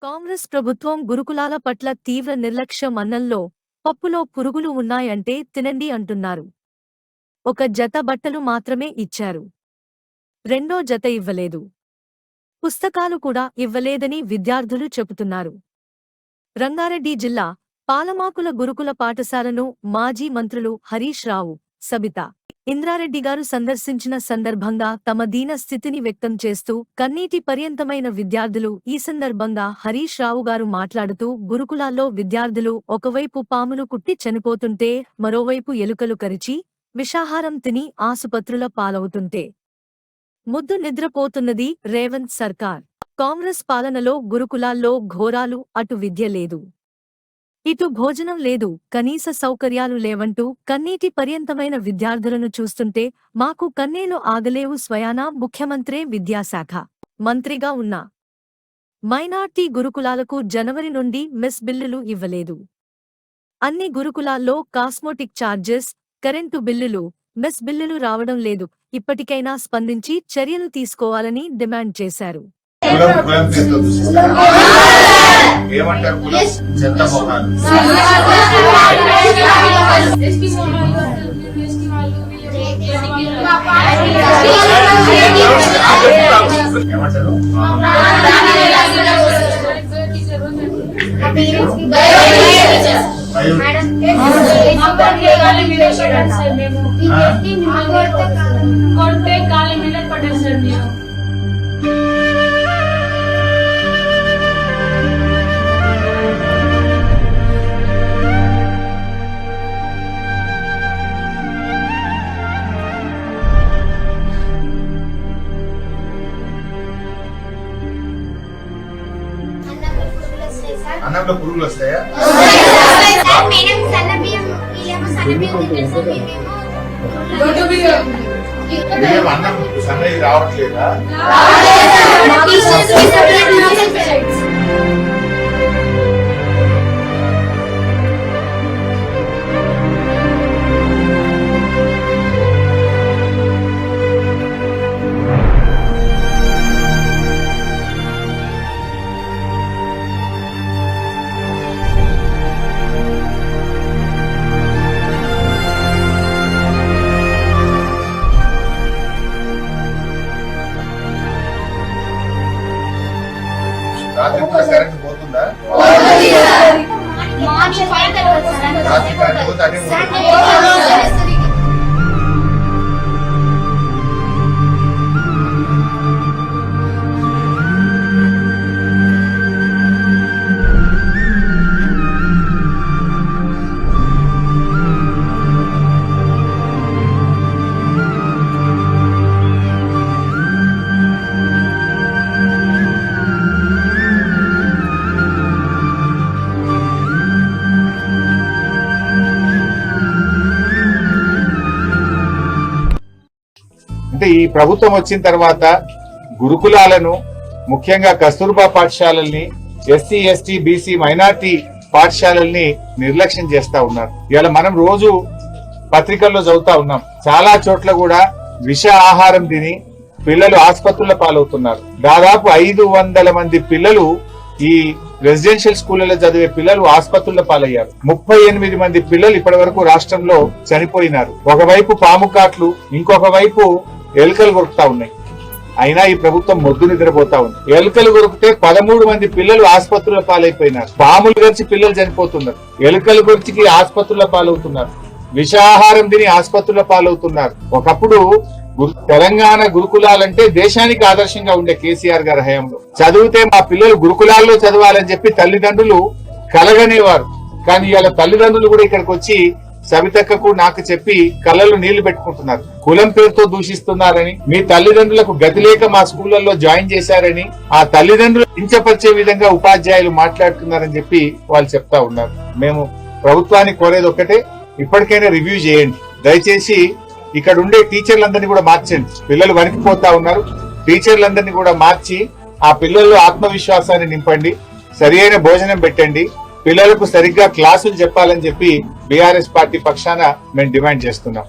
కాంగ్రెస్ ప్రభుత్వం గురుకులాల పట్ల తీవ్ర నిర్లక్ష్యం అన్నంలో పప్పులో పురుగులు ఉన్నాయంటే తినండి అంటున్నారు. ఒక జత బట్టలు మాత్రమే ఇచ్చారు. రెండో జత ఇవ్వలేదు. పుస్తకాలు కూడా ఇవ్వలేదని విద్యార్థులు చెబుతున్నారు. రంగారెడ్డి జిల్లా పాలమాకుల గురుకుల పాఠశాలను మాజీ మంత్రులు హరీష్ రావు, సబితా ఇంద్రారెడ్డిగారు సందర్శించిన సందర్భంగా తమ దీన స్థితిని వ్యక్తం చేస్తూ కన్నీటి పర్యంతమైన విద్యార్థులు ఈ సందర్భంగా హరీష్ రావు గారు మాట్లాడుతూ గురుకులాల్లో విద్యార్థులు ఒకవైపు పాములు కుట్టి చనిపోతుంటే మరోవైపు ఎలుకలు కరిచి విషాహారం తిని ఆసుపత్రుల పాలవుతుంటే ముద్దు నిద్రపోతున్నది రేవంత్ సర్కార్. కాంగ్రెస్ పాలనలో గురుకులాల్లో ఘోరాలు, అటు విద్య లేదు, ఇటు భోజనం లేదు, కనీస సౌకర్యాలు లేవంటూ కన్నీటి పర్యంతమైన విద్యార్థులను చూస్తుంటే మాకు కన్నీళ్లు ఆగలేవు. స్వయానా ముఖ్యమంత్రే విద్యాశాఖ మంత్రిగా ఉన్న మైనార్టీ గురుకులాలకు జనవరి నుండి మెస్ బిల్లులు ఇవ్వలేదు. అన్ని గురుకులాల్లో కాస్మోటిక్ ఛార్జెస్, కరెంటు బిల్లులు, మెస్ బిల్లులు రావడం లేదు. ఇప్పటికైనా స్పందించి చర్యలు తీసుకోవాలని డిమాండ్ చేశారు. ఏమంటారు చెత్త మొహాలు ఏమంటారు కొట్టే కాలి మీద పడ్డారు సార్. మీరు అన్నంలో పురుగులు వస్తాయా? అన్నం సన్నది రావట్లేదా? రాత్రి కూడా కరెంట్ పోతుందా? రాత్రి కరెంట్ పోతే అదే ఈ ప్రభుత్వం వచ్చిన తర్వాత గురుకులాలను, ముఖ్యంగా కస్తూర్బా పాఠశాలల్ని, ఎస్సీ ఎస్టీ బీసీ మైనార్టీ పాఠశాలల్ని నిర్లక్ష్యం చేస్తా ఉన్నారు. ఇలా మనం రోజు పత్రికల్లో చదువుతా ఉన్నాం. చాలా చోట్ల కూడా విష ఆహారం తిని పిల్లలు ఆసుపత్రుల పాలవుతున్నారు. దాదాపు 500 మంది పిల్లలు ఈ రెసిడెన్షియల్ స్కూళ్లలో చదివే పిల్లలు ఆసుపత్రుల పాలయ్యారు. 38 మంది పిల్లలు ఇప్పటి వరకు రాష్ట్రంలో చనిపోయినారు. ఒకవైపు పాము కాట్లు, ఇంకొక వైపు ఎలుకలు కొరుకుతా ఉన్నాయి. అయినా ఈ ప్రభుత్వం మొద్దు నిద్రపోతా ఉంది. ఎలుకలు కొరికితే 13 మంది పిల్లలు ఆసుపత్రుల పాలైపోయినారు. పాములు గరిచి పిల్లలు చనిపోతున్నారు. ఎలుకలు కొరిచికి ఆసుపత్రుల పాలవుతున్నారు. విషాహారం తిని ఆసుపత్రుల పాలవుతున్నారు. ఒకప్పుడు తెలంగాణ గురుకులాలంటే దేశానికి ఆదర్శంగా ఉండే కేసీఆర్ గారి హయాంలో చదివితే మా పిల్లలు గురుకులాల్లో చదవాలని చెప్పి తల్లిదండ్రులు కలగనేవారు. కానీ ఇవాళ తల్లిదండ్రులు కూడా ఇక్కడికి వచ్చి సబితక్కకు నాకు చెప్పి కళ్ళలో నీళ్లు పెట్టుకుంటున్నారు. కులం పేరుతో దూషిస్తున్నారని, మీ తల్లిదండ్రులకు గతి లేక మా స్కూళ్లలో జాయిన్ చేశారని, ఆ తల్లిదండ్రులు కించపరిచే విధంగా ఉపాధ్యాయులు మాట్లాడుతున్నారని చెప్పి వాళ్ళు చెప్తా ఉన్నారు. మేము ప్రభుత్వాన్ని కోరేది ఒక్కటే, ఇప్పటికైనా రివ్యూ చేయండి. దయచేసి ఇక్కడ ఉండే టీచర్లందరినీ కూడా మార్చండి. పిల్లలు వణికిపోతా ఉన్నారు. టీచర్లందరినీ కూడా మార్చి ఆ పిల్లల్లో ఆత్మవిశ్వాసాన్ని నింపండి. సరి అయిన భోజనం పెట్టండి. పిల్లలకు సరిగ్గా క్లాసులు చెప్పాలని చెప్పి బీఆర్ఎస్ పార్టీ పక్షాన మేము డిమాండ్ చేస్తున్నాం.